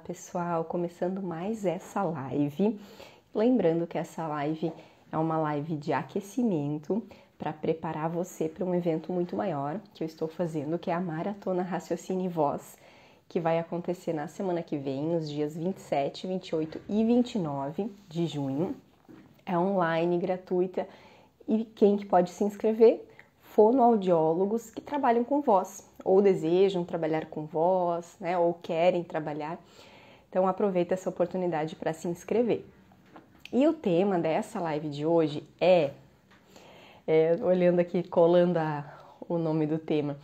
pessoal, começando mais essa live. Lembrando que essa live é uma live de aquecimento para preparar você para um evento muito maior que eu estou fazendo, que é a Maratona Raciocínio e Voz, que vai acontecer na semana que vem, nos dias 27, 28 e 29 de junho. É online, gratuita, e quem que pode se inscrever? Fonoaudiólogos que trabalham com voz, ou desejam trabalhar com voz, né, ou querem trabalhar. Então aproveita essa oportunidade para se inscrever. E o tema dessa live de hoje olhando aqui, colando o nome do tema,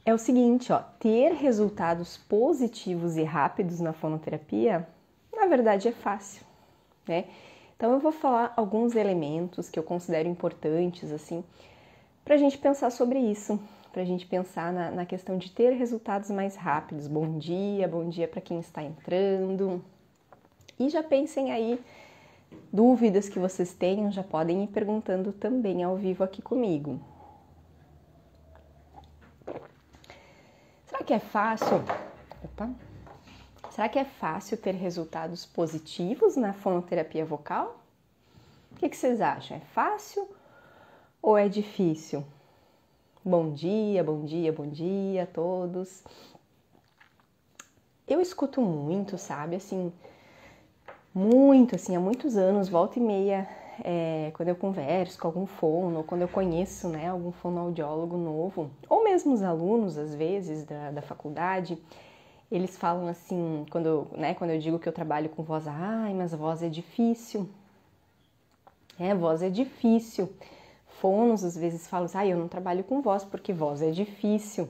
é o seguinte, ter resultados positivos e rápidos na fonoterapia, na verdade é fácil, né? Então eu vou falar alguns elementos que eu considero importantes, assim, para a gente pensar sobre isso, para a gente pensar na questão de ter resultados mais rápidos. Bom dia para quem está entrando. E já pensem aí, dúvidas que vocês tenham, já podem ir perguntando também ao vivo aqui comigo. Será que é fácil? Será que é fácil ter resultados positivos na fonoterapia vocal? O que vocês acham? É fácil ou é difícil? Bom dia a todos. Eu escuto muito, sabe, assim, há muitos anos, volta e meia, quando eu converso com algum fono, ou quando eu conheço, né, algum fonoaudiólogo novo, ou mesmo os alunos, às vezes, da faculdade, eles falam assim, quando eu digo que eu trabalho com voz, mas a voz é difícil. Voz é difícil. Fonos às vezes falam assim, eu não trabalho com voz porque voz é difícil.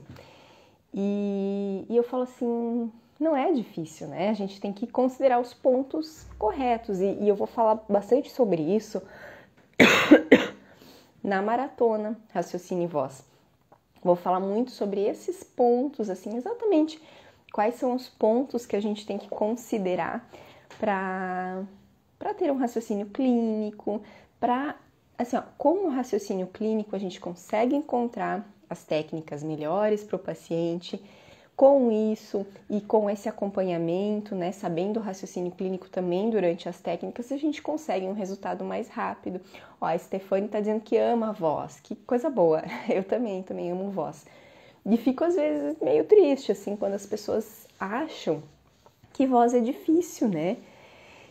E eu falo assim, não é difícil, né? A gente tem que considerar os pontos corretos. E eu vou falar bastante sobre isso na maratona Raciocínio e Voz. Vou falar muito sobre esses pontos, assim, exatamente quais são os pontos que a gente tem que considerar para ter um raciocínio clínico, com o raciocínio clínico a gente consegue encontrar as técnicas melhores para o paciente. Com isso e com esse acompanhamento, né, sabendo o raciocínio clínico também durante as técnicas, a gente consegue um resultado mais rápido. A Stefane está dizendo que ama a voz, que coisa boa, eu também amo voz. E fico às vezes meio triste, assim, quando as pessoas acham que voz é difícil, né?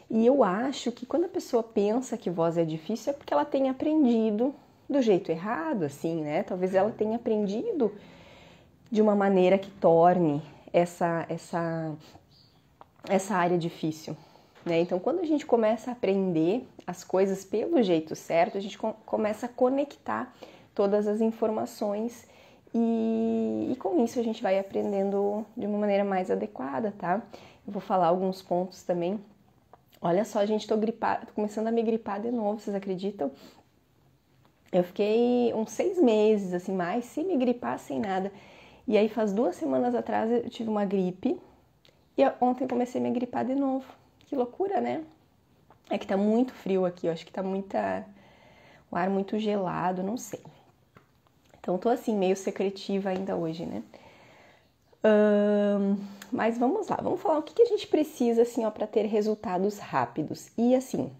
E eu acho que quando a pessoa pensa que voz é difícil é porque ela tem aprendido do jeito errado, assim, né? Talvez ela tenha aprendido de uma maneira que torne essa área difícil, né? Então, quando a gente começa a aprender as coisas pelo jeito certo, a gente começa a conectar todas as informações e com isso a gente vai aprendendo de uma maneira mais adequada, tá? Eu vou falar alguns pontos também. Olha só, gente, tô gripada, tô começando a me gripar de novo, vocês acreditam? Eu fiquei uns 6 meses, assim, mais, sem me gripar, sem nada. E aí, faz 2 semanas atrás, eu tive uma gripe e ontem comecei a me gripar de novo. Que loucura, né? É que tá muito frio aqui, eu acho que tá o ar muito gelado, não sei. Então, tô assim, meio secretiva ainda hoje, né? Mas vamos lá, vamos falar o que a gente precisa, assim, para ter resultados rápidos. E, assim,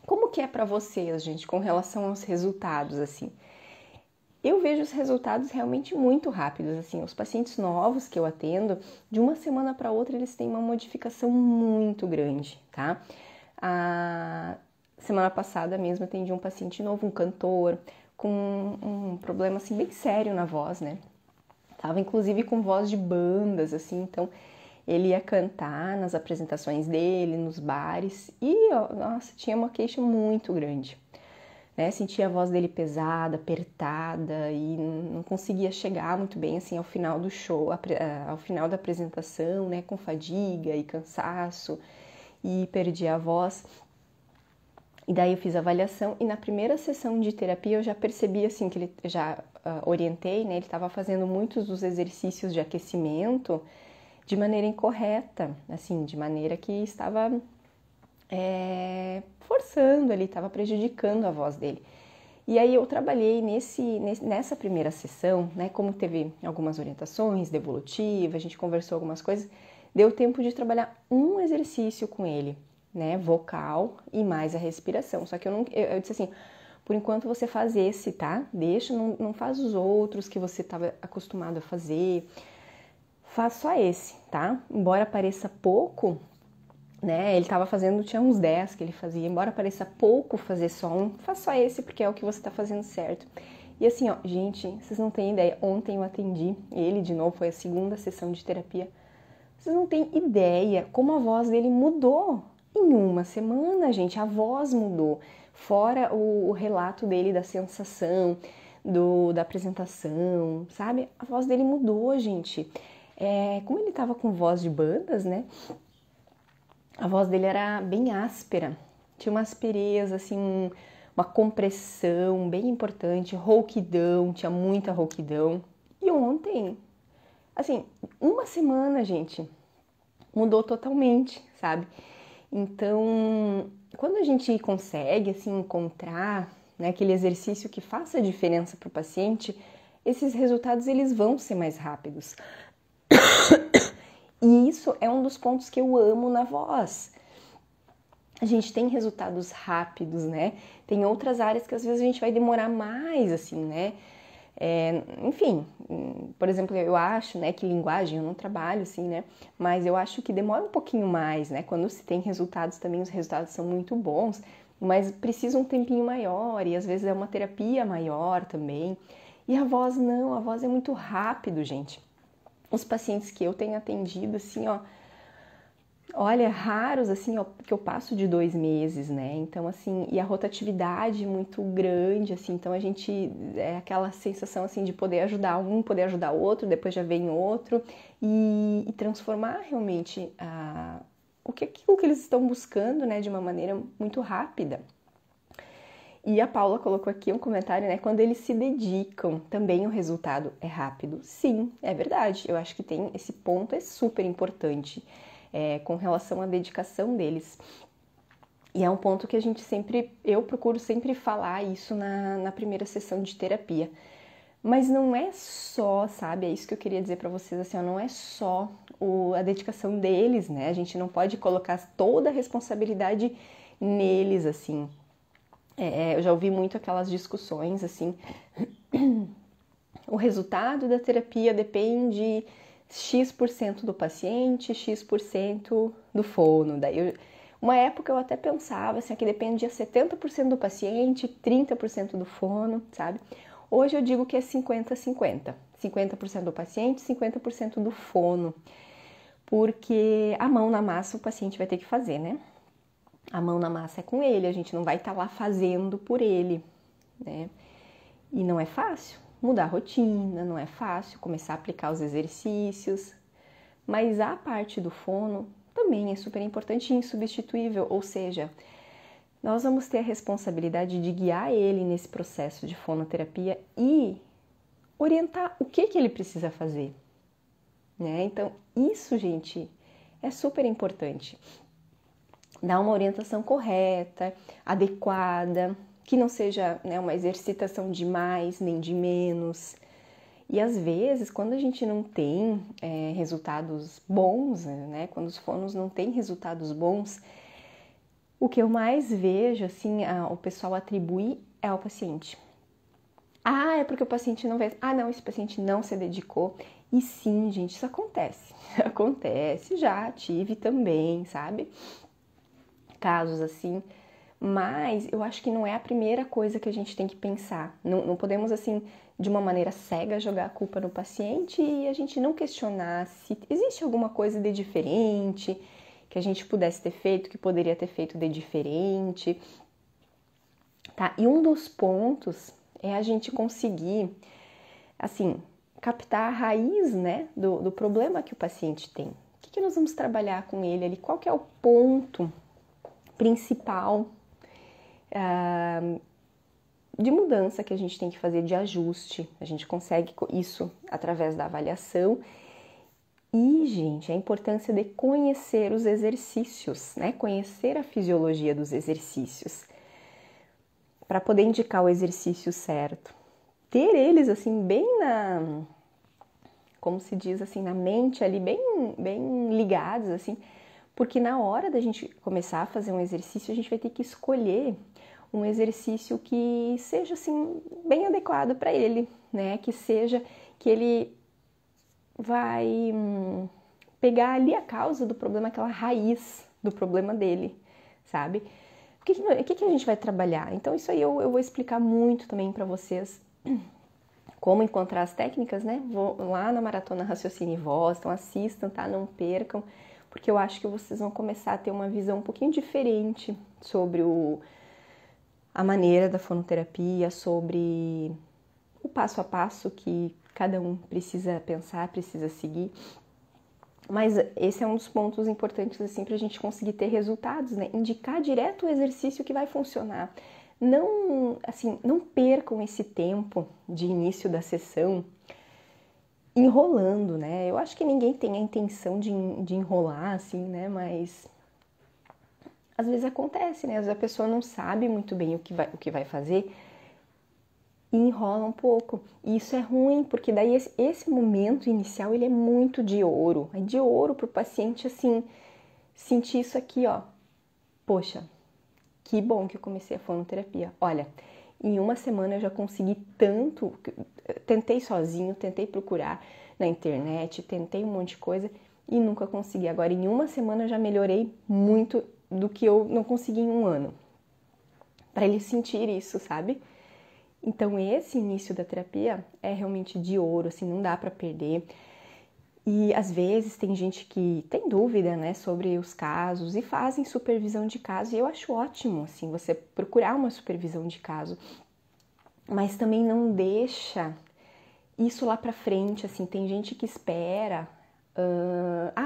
como que é para vocês, gente, com relação aos resultados, assim? Eu vejo os resultados realmente muito rápidos, assim, os pacientes novos que eu atendo, de uma semana para outra eles têm uma modificação muito grande, tá? A semana passada mesmo eu atendi um paciente novo, um cantor, com um problema, assim, bem sério na voz, né? Tava, inclusive, com voz de bandas, assim, então ele ia cantar nas apresentações dele, nos bares, e, nossa, tinha uma queixa muito grande. Né, sentia a voz dele pesada, apertada e não conseguia chegar muito bem assim ao final do show, ao final da apresentação, né, com fadiga e cansaço e perdia a voz. E daí eu fiz a avaliação e na primeira sessão de terapia eu já percebi assim que ele já orientei, né, ele estava fazendo muitos dos exercícios de aquecimento de maneira incorreta, assim, de maneira que estava forçando, ele estava prejudicando a voz dele. E aí eu trabalhei nessa primeira sessão, né, como teve algumas orientações, devolutiva, a gente conversou algumas coisas, deu tempo de trabalhar um exercício com ele, né, vocal e mais a respiração. Só que eu disse assim, por enquanto você faz esse, tá? Deixa, não faz os outros que você estava acostumado a fazer, faz só esse, tá? Embora pareça pouco, né, ele estava fazendo, tinha uns 10 que ele fazia, embora pareça pouco fazer só um, faz só esse porque é o que você está fazendo certo. E assim, ó, gente, vocês não têm ideia, ontem eu atendi ele de novo, foi a segunda sessão de terapia. Vocês não têm ideia como a voz dele mudou em uma semana, gente. A voz mudou. Fora o relato dele da sensação, da apresentação, sabe? A voz dele mudou, gente. Como ele tava com voz de bandas, né? A voz dele era bem áspera. Tinha uma aspereza, assim, uma compressão bem importante. Rouquidão, tinha muita rouquidão. E ontem, assim, uma semana, gente, mudou totalmente, sabe? Então, quando a gente consegue, assim, encontrar, né, aquele exercício que faça diferença para o paciente, esses resultados, eles vão ser mais rápidos. E isso é um dos pontos que eu amo na voz. A gente tem resultados rápidos, né? Tem outras áreas que às vezes a gente vai demorar mais, assim, né? Enfim, por exemplo, eu acho, né, que linguagem, eu não trabalho assim, né, mas eu acho que demora um pouquinho mais, né, quando se tem resultados também, os resultados são muito bons, mas precisa um tempinho maior e às vezes é uma terapia maior também. E a voz não, a voz é muito rápido, gente. Os pacientes que eu tenho atendido, assim, ó, olha, raros, assim, ó, que eu passo de 2 meses, né? Então, assim, e a rotatividade muito grande, assim, então a gente, aquela sensação, assim, de poder ajudar um, poder ajudar outro, depois já vem outro, e transformar realmente aquilo que eles estão buscando, né, de uma maneira muito rápida. E a Paula colocou aqui um comentário, né, quando eles se dedicam, também o resultado é rápido. Sim, é verdade, eu acho que tem esse ponto, é super importante. Com relação à dedicação deles. E é um ponto que a gente eu procuro sempre falar isso na primeira sessão de terapia. Mas não é só, sabe, é isso que eu queria dizer para vocês, assim, ó, não é só a dedicação deles, né? A gente não pode colocar toda a responsabilidade neles, assim. Eu já ouvi muito aquelas discussões, assim, o resultado da terapia depende X% do paciente, X% do fono. Daí, uma época eu até pensava assim, que dependia 70% do paciente, 30% do fono, sabe? Hoje eu digo que é 50-50. 50% do paciente, 50% do fono. Porque a mão na massa o paciente vai ter que fazer, né? A mão na massa é com ele, a gente não vai estar lá fazendo por ele, né? E não é fácil. Mudar a rotina, não é fácil, começar a aplicar os exercícios, mas a parte do fono também é super importante e insubstituível, ou seja, nós vamos ter a responsabilidade de guiar ele nesse processo de fonoterapia e orientar o que ele precisa fazer, né? Então, isso, gente, é super importante. Dar uma orientação correta, adequada, que não seja, né, uma exercitação de mais nem de menos. E às vezes, quando a gente não tem resultados bons, né, quando os fonos não têm resultados bons, o que eu mais vejo, assim, o pessoal atribuir é ao paciente. Ah, é porque o paciente não fez. Ah, não, esse paciente não se dedicou. E sim, gente, isso acontece. Acontece, já tive também, sabe? Casos assim. Mas eu acho que não é a primeira coisa que a gente tem que pensar. Não podemos, assim, de uma maneira cega, jogar a culpa no paciente e a gente não questionar se existe alguma coisa de diferente que a gente pudesse ter feito, que poderia ter feito de diferente. Tá? E um dos pontos é a gente conseguir, assim, captar a raiz, né, do problema que o paciente tem. O que nós vamos trabalhar com ele ali? Qual que é o ponto principal de mudança que a gente tem que fazer, de ajuste? A gente consegue isso através da avaliação. E, gente, a importância de conhecer os exercícios, né? Conhecer a fisiologia dos exercícios, para poder indicar o exercício certo. Ter eles, assim, bem como se diz assim, na mente ali, bem ligados, assim, porque na hora da gente começar a fazer um exercício, a gente vai ter que escolher um exercício que seja, assim, bem adequado para ele, né? Que ele vai pegar ali a causa do problema, aquela raiz do problema dele, sabe? O que a gente vai trabalhar? Então, isso aí eu vou explicar muito também para vocês como encontrar as técnicas, né? Vou lá na Maratona Raciocínio e Voz, então assistam, tá? Não percam, porque eu acho que vocês vão começar a ter uma visão um pouquinho diferente sobre a maneira da fonoterapia, sobre o passo a passo que cada um precisa pensar, precisa seguir. Mas esse é um dos pontos importantes assim para a gente conseguir ter resultados, né? Indicar direto o exercício que vai funcionar. Não percam esse tempo de início da sessão enrolando, né? Eu acho que ninguém tem a intenção de enrolar, assim, né? Mas às vezes acontece, né? Às vezes a pessoa não sabe muito bem o que vai fazer e enrola um pouco. E isso é ruim, porque daí esse momento inicial, ele é muito de ouro. É de ouro pro paciente, assim, sentir isso aqui, ó. Poxa, que bom que eu comecei a fonoterapia. Olha, em uma semana eu já consegui tanto, tentei sozinho, tentei procurar na internet, tentei um monte de coisa e nunca consegui. Agora, em uma semana eu já melhorei muito do que eu não consegui em um ano. Para ele sentir isso, sabe? Então, esse início da terapia é realmente de ouro, assim, não dá para perder. E às vezes tem gente que tem dúvida, né, sobre os casos e fazem supervisão de caso, e eu acho ótimo, assim, você procurar uma supervisão de caso, mas também não deixa isso lá pra frente, assim, tem gente que espera,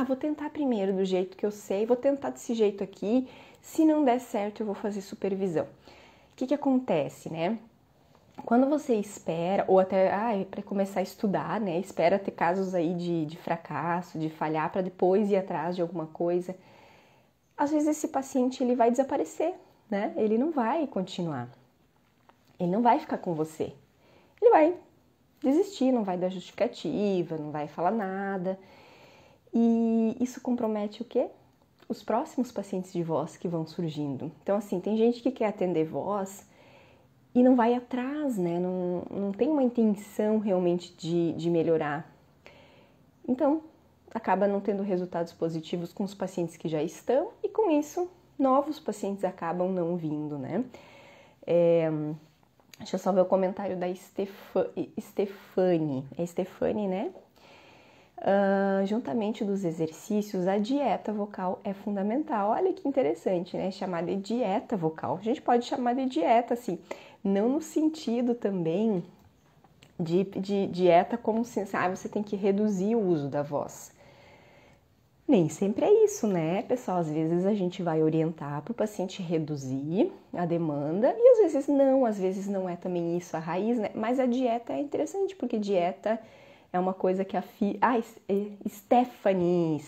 vou tentar primeiro do jeito que eu sei, vou tentar desse jeito aqui, se não der certo eu vou fazer supervisão. O que acontece, né? Quando você espera, ou até para começar a estudar, né? Espera ter casos aí de fracasso, de falhar para depois ir atrás de alguma coisa. Às vezes esse paciente ele vai desaparecer, né? Ele não vai continuar. Ele não vai ficar com você. Ele vai desistir, não vai dar justificativa, não vai falar nada. E isso compromete o quê? Os próximos pacientes de voz que vão surgindo. Então, assim, tem gente que quer atender voz e não vai atrás, né? Não tem uma intenção realmente de melhorar. Então, acaba não tendo resultados positivos com os pacientes que já estão e com isso, novos pacientes acabam não vindo, né? Deixa eu só ver o comentário da Stefane. É Stefane, né? Juntamente dos exercícios, a dieta vocal é fundamental. Olha que interessante, né? Chamar de dieta vocal. A gente pode chamar de dieta, assim, não no sentido também de dieta como se você tem que reduzir o uso da voz. Nem sempre é isso, né, pessoal? Às vezes a gente vai orientar para o paciente reduzir a demanda e às vezes não é também isso a raiz, né? Mas a dieta é interessante, porque dieta é uma coisa que Stephanie,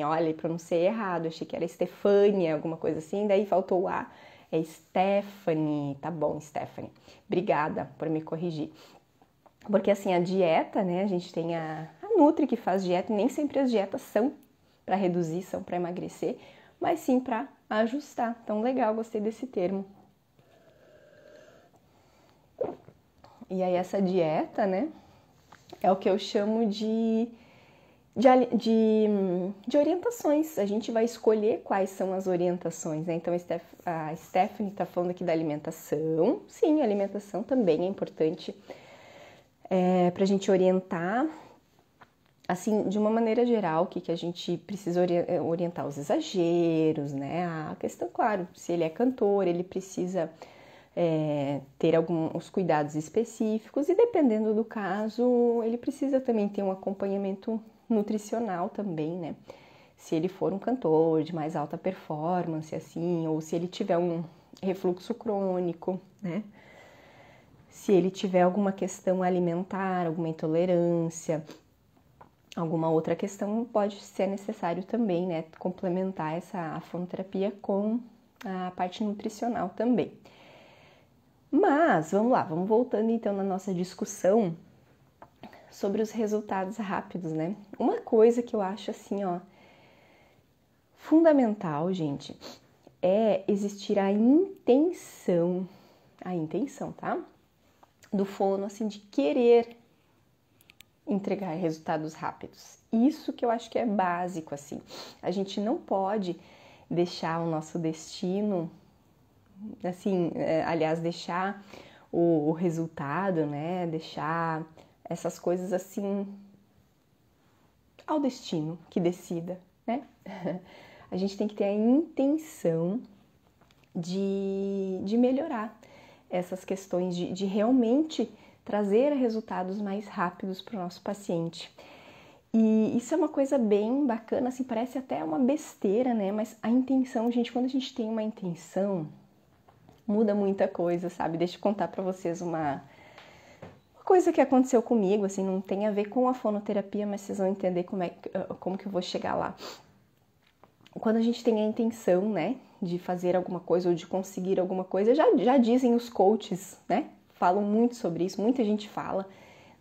olha, pronunciei errado, achei que era Stefania, alguma coisa assim, daí faltou o A, é Stephanie, tá bom, Stephanie, obrigada por me corrigir. Porque assim, a dieta, né, a gente tem a Nutri que faz dieta, e nem sempre as dietas são para reduzir, são para emagrecer, mas sim para ajustar. Então, legal, gostei desse termo. E aí, essa dieta, né, é o que eu chamo de orientações. A gente vai escolher quais são as orientações, né? Então, a Stephanie está falando aqui da alimentação. Sim, a alimentação também é importante para a gente orientar. Assim, de uma maneira geral, o que a gente precisa orientar os exageros, né? A questão, claro, se ele é cantor, ele precisa ter alguns cuidados específicos e dependendo do caso, ele precisa também ter um acompanhamento nutricional também, né? Se ele for um cantor de mais alta performance, assim, ou se ele tiver um refluxo crônico, né? Se ele tiver alguma questão alimentar, alguma intolerância, alguma outra questão, pode ser necessário também, né, complementar a fonoterapia com a parte nutricional também. Mas, vamos lá, vamos voltando então na nossa discussão sobre os resultados rápidos, né? Uma coisa que eu acho assim, ó, fundamental, gente, é existir a intenção, tá? Do fono, assim, de querer entregar resultados rápidos. Isso que eu acho que é básico, assim. A gente não pode deixar o nosso destino, assim, aliás, deixar o resultado, né? Deixar essas coisas assim ao destino que decida, né? A gente tem que ter a intenção de melhorar essas questões, de realmente trazer resultados mais rápidos para o nosso paciente. E isso é uma coisa bem bacana, assim, parece até uma besteira, né? Mas a intenção, gente, quando a gente tem uma intenção, muda muita coisa, sabe? Deixa eu contar para vocês uma coisa que aconteceu comigo, assim, não tem a ver com a fonoterapia, mas vocês vão entender como que eu vou chegar lá. Quando a gente tem a intenção, né, de fazer alguma coisa ou de conseguir alguma coisa, já dizem os coaches, né? Falam muito sobre isso, muita gente fala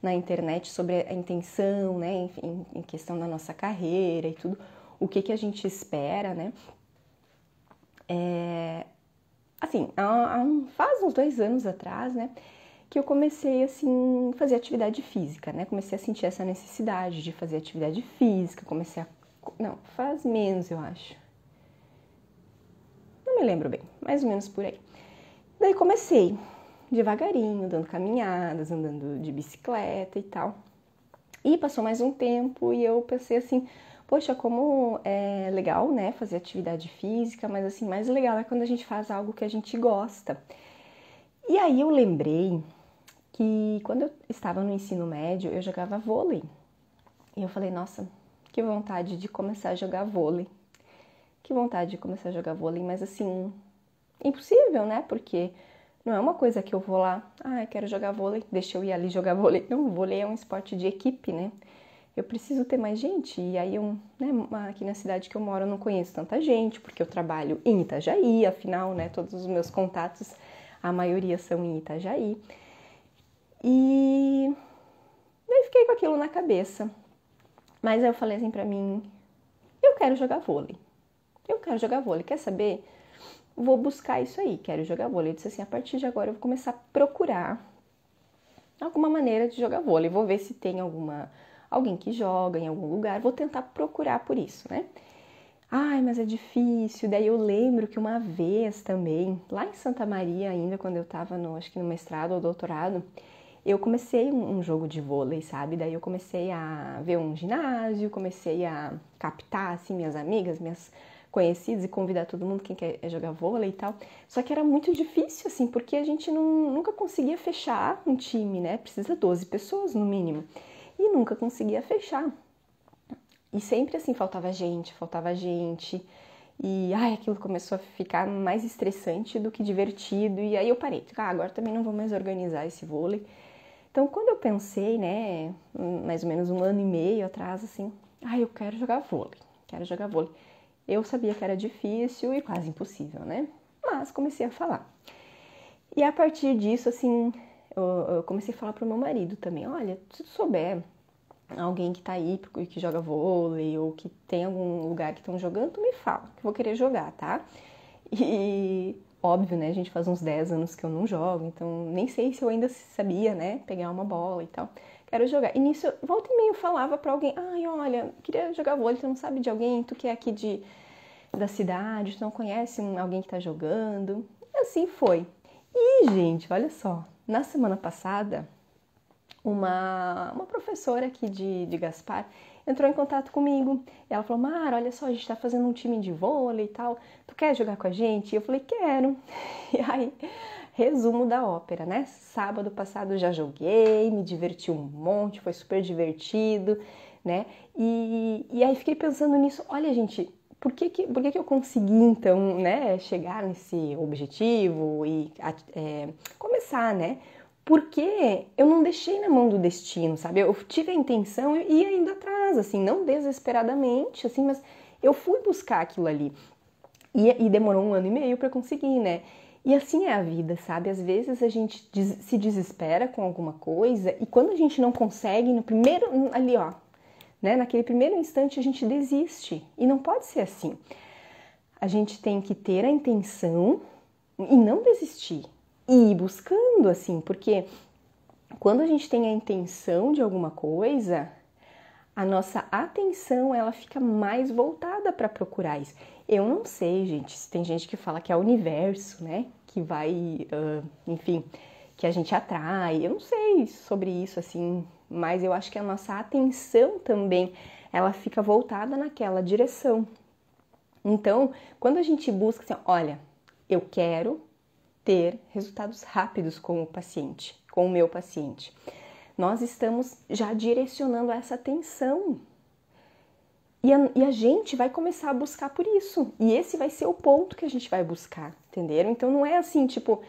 na internet sobre a intenção, né, enfim, em questão da nossa carreira e tudo, o que a gente espera, né? Assim, faz uns 2 anos atrás, né, que eu comecei, assim, a fazer atividade física, né? Comecei a sentir essa necessidade de fazer atividade física, não, faz menos, eu acho. Não me lembro bem, mais ou menos por aí. Daí comecei devagarinho, dando caminhadas, andando de bicicleta e tal. E passou mais um tempo e eu pensei assim, poxa, como é legal, né, fazer atividade física, mas assim, mais legal é quando a gente faz algo que a gente gosta. E aí eu lembrei que quando eu estava no ensino médio, eu jogava vôlei. E eu falei, nossa, que vontade de começar a jogar vôlei. Que vontade de começar a jogar vôlei, mas assim, impossível, né? Porque não é uma coisa que eu vou lá, eu quero jogar vôlei, deixa eu ir ali jogar vôlei. Não, vôlei é um esporte de equipe, né? Eu preciso ter mais gente. E aí, aqui na cidade que eu moro, eu não conheço tanta gente, porque eu trabalho em Itajaí, afinal, né? Todos os meus contatos, a maioria são em Itajaí. E daí fiquei com aquilo na cabeça. Mas aí eu falei assim pra mim, eu quero jogar vôlei. Eu quero jogar vôlei, quer saber? Vou buscar isso aí, quero jogar vôlei. Eu disse assim, a partir de agora eu vou começar a procurar alguma maneira de jogar vôlei. Vou ver se tem alguém que joga em algum lugar, vou tentar procurar por isso, né? Mas é difícil. Daí eu lembro que uma vez também, lá em Santa Maria ainda, quando eu tava acho que no mestrado ou doutorado, eu comecei um jogo de vôlei, sabe? Daí eu comecei a ver um ginásio, comecei a captar, assim, minhas amigas, minhas conhecidas e convidar todo mundo quem quer jogar vôlei e tal. Só que era muito difícil, assim, porque a gente nunca conseguia fechar um time, né? Precisa 12 pessoas no mínimo. E nunca conseguia fechar. E sempre, assim, faltava gente. E, aquilo começou a ficar mais estressante do que divertido. E aí eu parei. Agora também não vou mais organizar esse vôlei. Então, quando eu pensei, né, mais ou menos 1 ano e meio atrás, assim, eu quero jogar vôlei. Eu sabia que era difícil e quase impossível, né? Mas comecei a falar. E a partir disso, assim, eu comecei a falar pro meu marido também, olha, se tu souber alguém que tá aí, que joga vôlei, ou que tem algum lugar que estão jogando, tu me fala, que eu vou querer jogar, tá? E óbvio, né, a gente faz uns 10 anos que eu não jogo, então nem sei se eu ainda sabia, né, pegar uma bola e tal. Quero jogar. E nisso, volta e meia eu falava pra alguém, olha, queria jogar vôlei, tu não sabe de alguém, tu que é aqui da cidade, tu não conhece alguém que tá jogando. E assim foi. E, gente, olha só, na semana passada, uma professora aqui de Gaspar entrou em contato comigo. E ela falou, Mara, olha só, a gente tá fazendo um time de vôlei e tal, tu quer jogar com a gente? E eu falei, quero. E aí, resumo da ópera, né? Sábado passado já joguei, me diverti um monte, foi super divertido, né? E aí fiquei pensando nisso, olha, gente, por que eu consegui, então, né, chegar nesse objetivo e começar, né? Porque eu não deixei na mão do destino, sabe? Eu tive a intenção e ia indo atrás, assim, não desesperadamente, assim, mas eu fui buscar aquilo ali. E demorou 1 ano e meio para conseguir, né? E assim é a vida, sabe? Às vezes a gente se desespera com alguma coisa e quando a gente não consegue, no primeiro, ali ó, né? Naquele primeiro instante a gente desiste. E não pode ser assim. A gente tem que ter a intenção e não desistir. E ir buscando, assim, porque quando a gente tem a intenção de alguma coisa, a nossa atenção ela fica mais voltada para procurar isso. Eu não sei, gente, se tem gente que fala que é o universo, né, que vai, enfim, que a gente atrai. Eu não sei sobre isso, assim, mas eu acho que a nossa atenção também, ela fica voltada naquela direção. Então, quando a gente busca, assim, olha, eu quero ter resultados rápidos com o paciente, com o meu paciente. Nós estamos já direcionando essa atenção. E a gente vai começar a buscar por isso. E esse vai ser o ponto que a gente vai buscar, entenderam? Então não é assim, tipo,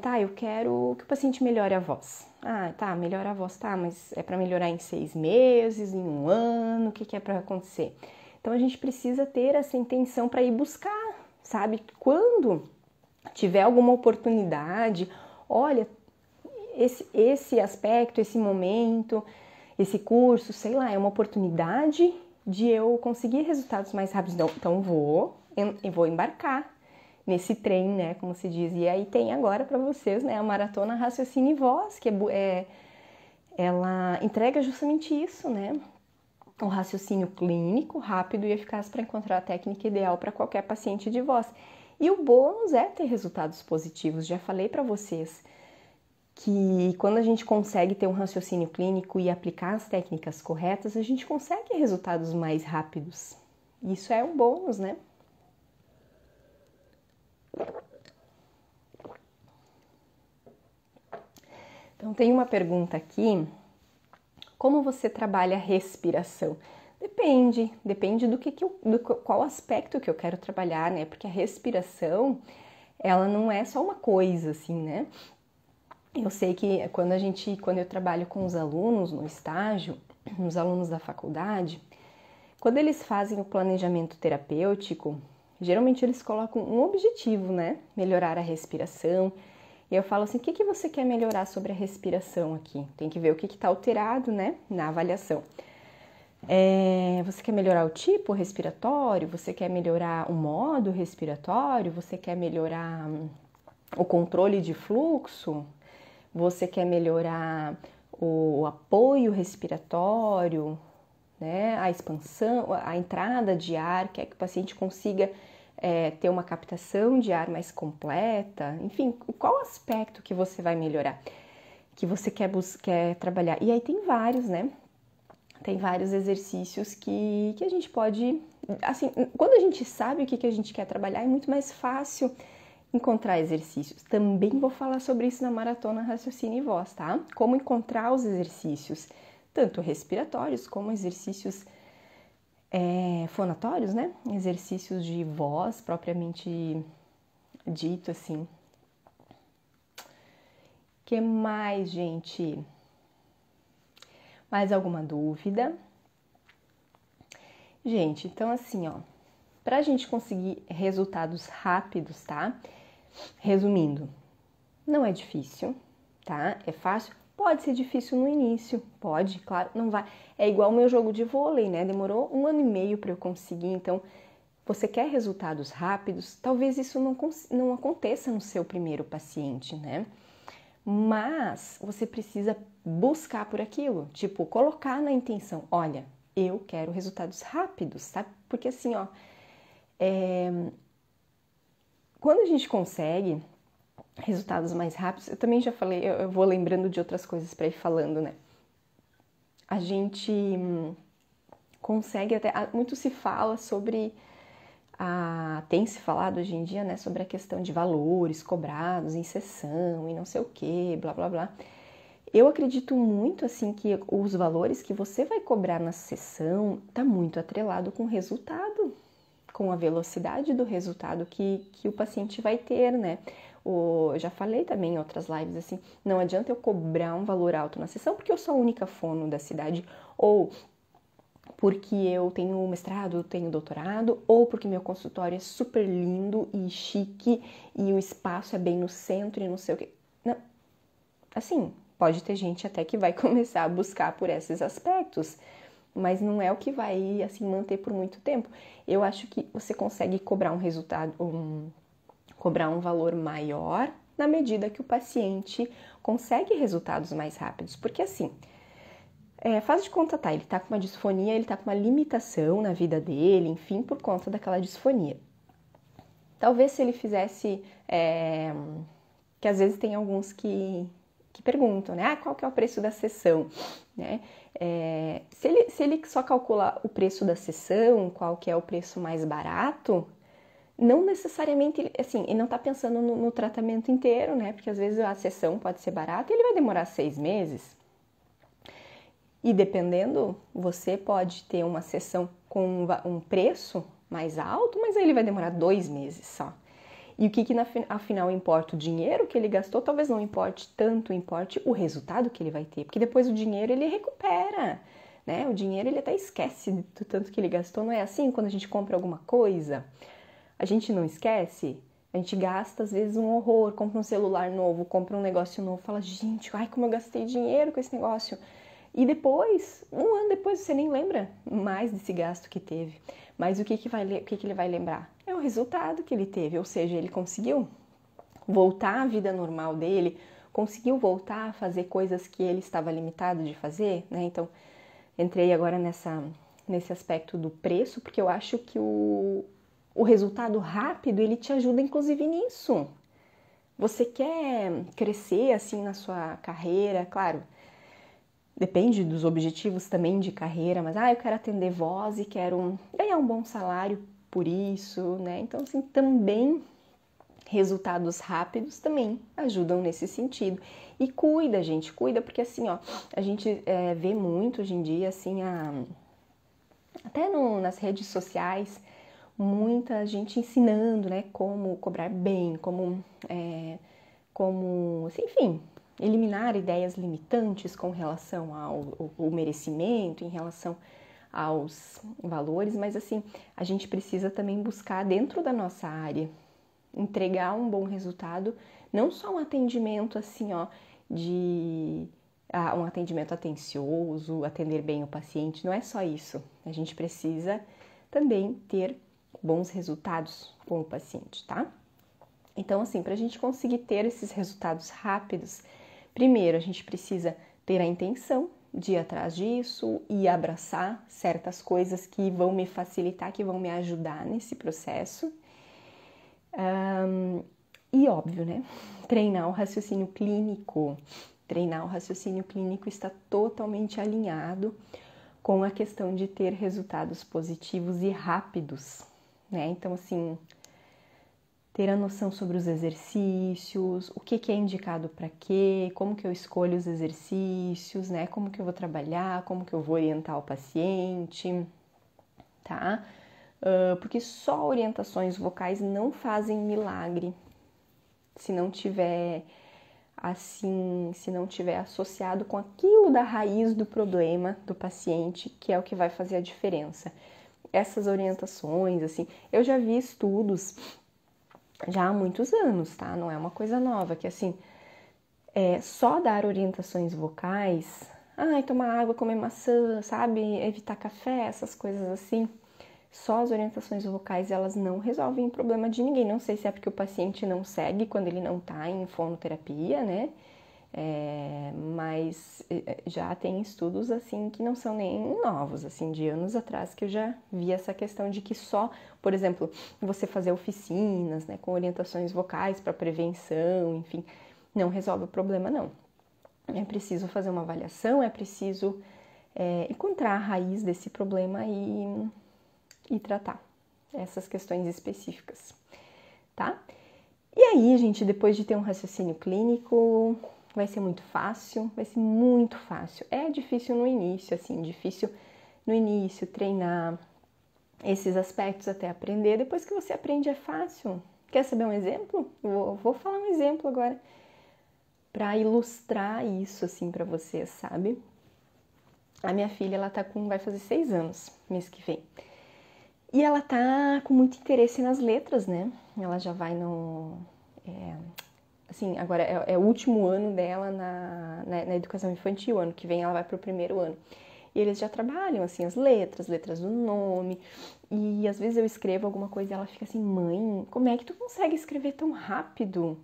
tá, eu quero que o paciente melhore a voz. Tá, melhora a voz, tá, mas é para melhorar em 6 meses, em 1 ano, o que é para acontecer? Então a gente precisa ter essa intenção para ir buscar, sabe? Quando tiver alguma oportunidade, olha, esse aspecto, esse momento, esse curso, sei lá, é uma oportunidade de eu conseguir resultados mais rápidos. Então eu vou embarcar nesse trem, né, como se diz. E aí tem agora para vocês, né, a Maratona Raciocínio e Voz, que ela entrega justamente isso, né? O raciocínio clínico, rápido e eficaz para encontrar a técnica ideal para qualquer paciente de voz. E o bônus é ter resultados positivos. Já falei para vocês que quando a gente consegue ter um raciocínio clínico e aplicar as técnicas corretas, a gente consegue resultados mais rápidos. Isso é um bônus, né? Então tem uma pergunta aqui: como você trabalha a respiração? Depende do qual aspecto que eu quero trabalhar, né? Porque a respiração, ela não é só uma coisa, assim, né? Eu sei que quando eu trabalho com os alunos no estágio, os alunos da faculdade, quando eles fazem o planejamento terapêutico, geralmente eles colocam um objetivo, né? Melhorar a respiração. E eu falo assim, o que você quer melhorar sobre a respiração aqui? Tem que ver o que está alterado, né, na avaliação. Você quer melhorar o tipo respiratório? Você quer melhorar o modo respiratório? Você quer melhorar o controle de fluxo? Você quer melhorar o apoio respiratório, né, a expansão, a entrada de ar, quer que o paciente consiga ter uma captação de ar mais completa, enfim, qual aspecto que você vai melhorar, que você quer trabalhar. E aí tem vários, né? Tem vários exercícios que a gente pode, assim, quando a gente sabe o que a gente quer trabalhar, é muito mais fácil encontrar exercícios. Também vou falar sobre isso na Maratona Raciocínio e Voz, tá? Como encontrar os exercícios, tanto respiratórios como exercícios fonatórios, né? Exercícios de voz propriamente dito, assim. Que mais, gente? Mais alguma dúvida? Gente, então assim, ó, pra gente conseguir resultados rápidos, tá? Resumindo, não é difícil, tá? É fácil? Pode ser difícil no início, pode, claro, não vai. É igual o meu jogo de vôlei, né? Demorou 1 ano e meio para eu conseguir, então você quer resultados rápidos? Talvez isso não aconteça no seu primeiro paciente, né? Mas você precisa buscar por aquilo, tipo, colocar na intenção, olha, eu quero resultados rápidos, sabe? Porque assim, ó, quando a gente consegue resultados mais rápidos, eu também já falei, eu vou lembrando de outras coisas para ir falando, né? A gente consegue até, muito se fala sobre, tem se falado hoje em dia, né, sobre a questão de valores cobrados em sessão e não sei o que, blá blá blá. Eu acredito muito, assim, que os valores que você vai cobrar na sessão tá muito atrelado com o resultado, com a velocidade do resultado que o paciente vai ter, né? Eu já falei também em outras lives, assim, não adianta eu cobrar um valor alto na sessão porque eu sou a única fono da cidade, ou porque eu tenho mestrado, tenho doutorado, ou porque meu consultório é super lindo e chique e o espaço é bem no centro e não sei o que. Não. Assim, pode ter gente até que vai começar a buscar por esses aspectos, mas não é o que vai assim manter por muito tempo. Eu acho que você consegue cobrar um resultado, cobrar um valor maior na medida que o paciente consegue resultados mais rápidos, porque assim, faz de conta, tá, ele tá com uma disfonia, ele tá com uma limitação na vida dele, enfim, por conta daquela disfonia. Talvez se ele fizesse, que às vezes tem alguns que perguntam, né, qual que é o preço da sessão, né, se ele só calcula o preço da sessão, qual que é o preço mais barato, não necessariamente, assim, ele não está pensando no tratamento inteiro, né? Porque às vezes a sessão pode ser barata e ele vai demorar 6 meses. E dependendo, você pode ter uma sessão com um preço mais alto, mas aí ele vai demorar 2 meses só. E o que afinal importa? O dinheiro que ele gastou talvez não importe tanto, importe o resultado que ele vai ter. Porque depois o dinheiro ele recupera, né? O dinheiro ele até esquece do tanto que ele gastou. Não é assim quando a gente compra alguma coisa? A gente não esquece, a gente gasta às vezes um horror, compra um celular novo, compra um negócio novo, fala, gente, ai como eu gastei dinheiro com esse negócio. E depois, um ano depois, você nem lembra mais desse gasto que teve. Mas o que ele vai lembrar? É o resultado que ele teve, ou seja, ele conseguiu voltar à vida normal dele, conseguiu voltar a fazer coisas que ele estava limitado de fazer, né? Então, entrei agora nesse aspecto do preço, porque eu acho que o resultado rápido, ele te ajuda inclusive nisso. Você quer crescer assim na sua carreira, claro, depende dos objetivos também de carreira, mas eu quero atender voz e quero ganhar um bom salário por isso, né? Então, assim, também resultados rápidos também ajudam nesse sentido. E cuida, gente, cuida, porque assim, ó, a gente vê muito hoje em dia, assim, até nas redes sociais, muita gente ensinando, né, como cobrar bem, como assim, enfim, eliminar ideias limitantes com relação ao merecimento, em relação aos valores, mas assim, a gente precisa também buscar dentro da nossa área, entregar um bom resultado, não só um atendimento assim, ó, um atendimento atencioso, atender bem o paciente, não é só isso. A gente precisa também ter bons resultados com o paciente, tá? Então, assim, para a gente conseguir ter esses resultados rápidos, primeiro a gente precisa ter a intenção de ir atrás disso e abraçar certas coisas que vão me facilitar, que vão me ajudar nesse processo. E óbvio, né? Treinar o raciocínio clínico. Treinar o raciocínio clínico está totalmente alinhado com a questão de ter resultados positivos e rápidos, né? Então, assim, ter a noção sobre os exercícios, o que é indicado para quê, como que eu escolho os exercícios, né? Como que eu vou trabalhar, como que eu vou orientar o paciente, tá? Porque só orientações vocais não fazem milagre se não tiver associado com aquilo da raiz do problema do paciente, que é o que vai fazer a diferença. Essas orientações, assim, eu já vi estudos já há muitos anos, tá? Não é uma coisa nova, que assim, só dar orientações vocais, tomar água, comer maçã, sabe? Evitar café, essas coisas assim. Só as orientações vocais, elas não resolvem o problema de ninguém. Não sei se é porque o paciente não segue quando ele não tá em fonoterapia, né? Mas já tem estudos, assim, que não são nem novos, assim, de anos atrás, que eu já vi essa questão de que só, por exemplo, você fazer oficinas, né, com orientações vocais para prevenção, enfim, não resolve o problema, não. É preciso fazer uma avaliação, é preciso encontrar a raiz desse problema e tratar essas questões específicas, tá? E aí, gente, depois de ter um raciocínio clínico, vai ser muito fácil, vai ser muito fácil. É difícil no início, assim, difícil no início treinar esses aspectos até aprender. Depois que você aprende é fácil. Quer saber um exemplo? Vou falar um exemplo agora para ilustrar isso, assim, para vocês, sabe? A minha filha, ela vai fazer 6 anos, mês que vem. E ela tá com muito interesse nas letras, né? Ela já vai assim, agora é o último ano dela na educação infantil, ano que vem ela vai pro primeiro ano. E eles já trabalham, assim, as letras do nome. E às vezes eu escrevo alguma coisa e ela fica assim, mãe, como é que tu consegue escrever tão rápido?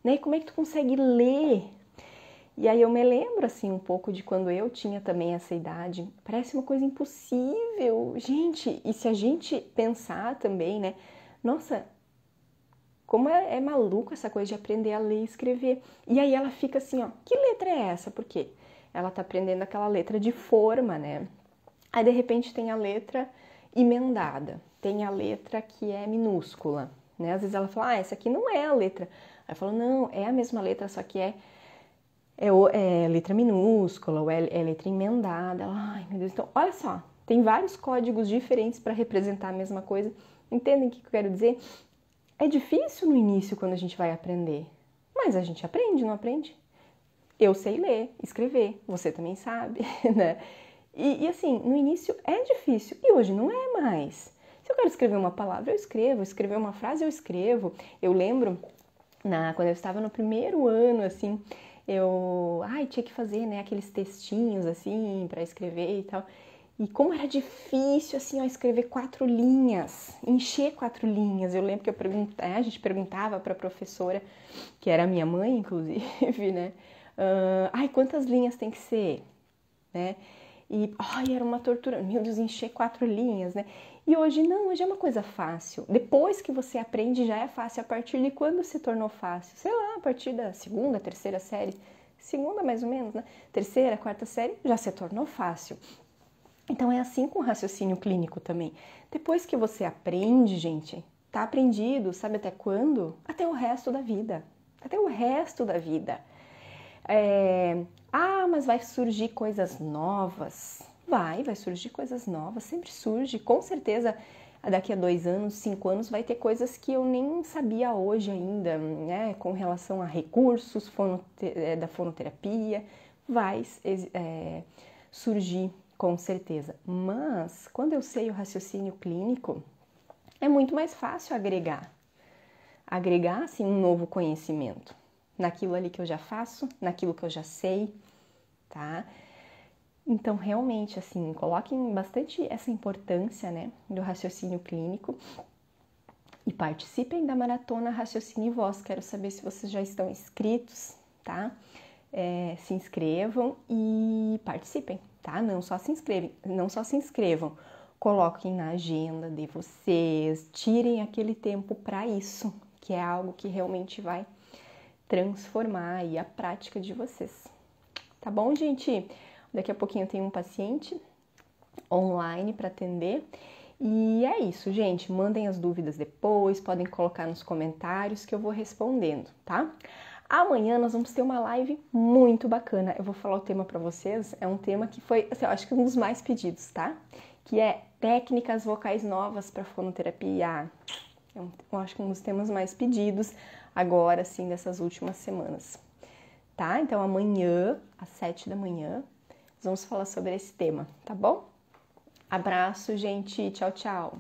Né? Como é que tu consegue ler? E aí eu me lembro, assim, um pouco de quando eu tinha também essa idade. Parece uma coisa impossível. Gente, e se a gente pensar também, né? Nossa, como é maluco essa coisa de aprender a ler e escrever. E aí ela fica assim, ó, que letra é essa? Por quê? Ela tá aprendendo aquela letra de forma, né? Aí de repente tem a letra emendada, tem a letra que é minúscula, né? Às vezes ela fala, essa aqui não é a letra. Aí eu falo, não, é a mesma letra, só que é letra minúscula ou é letra emendada. Ela, ai meu Deus, então olha só, tem vários códigos diferentes para representar a mesma coisa. Entendem o que eu quero dizer? É difícil no início quando a gente vai aprender, mas a gente aprende, não aprende? Eu sei ler, escrever, você também sabe, né? E assim, no início é difícil e hoje não é mais. Se eu quero escrever uma palavra, eu escrevo, escrever uma frase, eu escrevo. Eu lembro, quando eu estava no primeiro ano, assim, tinha que fazer, né, aqueles textinhos, assim, para escrever e tal. E como era difícil, assim, ó, escrever 4 linhas, encher 4 linhas. Eu lembro que a gente perguntava para a professora, que era minha mãe, inclusive, né? Quantas linhas tem que ser, né? E, era uma tortura. Meu Deus, encher 4 linhas, né? E hoje não, hoje é uma coisa fácil. Depois que você aprende, já é fácil. A partir de quando se tornou fácil? Sei lá, a partir da segunda, terceira série. Segunda, mais ou menos, né? Terceira, quarta série, já se tornou fácil. Então é assim com o raciocínio clínico também. Depois que você aprende, gente, tá aprendido, sabe até quando? Até o resto da vida. Até o resto da vida. Mas vai surgir coisas novas. Vai surgir coisas novas, sempre surge. Com certeza, daqui a 2 anos, 5 anos, vai ter coisas que eu nem sabia hoje ainda, né? Com relação a recursos da fonoterapia, vai surgir com certeza. Mas, quando eu sei o raciocínio clínico, é muito mais fácil agregar, assim, um novo conhecimento naquilo ali que eu já faço, naquilo que eu já sei, tá? Então, realmente, assim, coloquem bastante essa importância, né, do raciocínio clínico e participem da Maratona Raciocínio e Voz. Quero saber se vocês já estão inscritos, tá? Se inscrevam e participem, tá? Não só se inscrevam, coloquem na agenda de vocês, tirem aquele tempo para isso, que é algo que realmente vai transformar aí a prática de vocês. Tá bom, gente? Daqui a pouquinho tem um paciente online para atender. E é isso, gente. Mandem as dúvidas depois, podem colocar nos comentários que eu vou respondendo, tá? Amanhã nós vamos ter uma live muito bacana. Eu vou falar o tema para vocês. É um tema que foi, assim, eu acho que um dos mais pedidos, tá? Que é técnicas vocais novas para fonoterapia. Eu acho que um dos temas mais pedidos agora, assim, dessas últimas semanas. Tá? Então amanhã, às 7 da manhã, nós vamos falar sobre esse tema, tá bom? Abraço, gente. Tchau, tchau.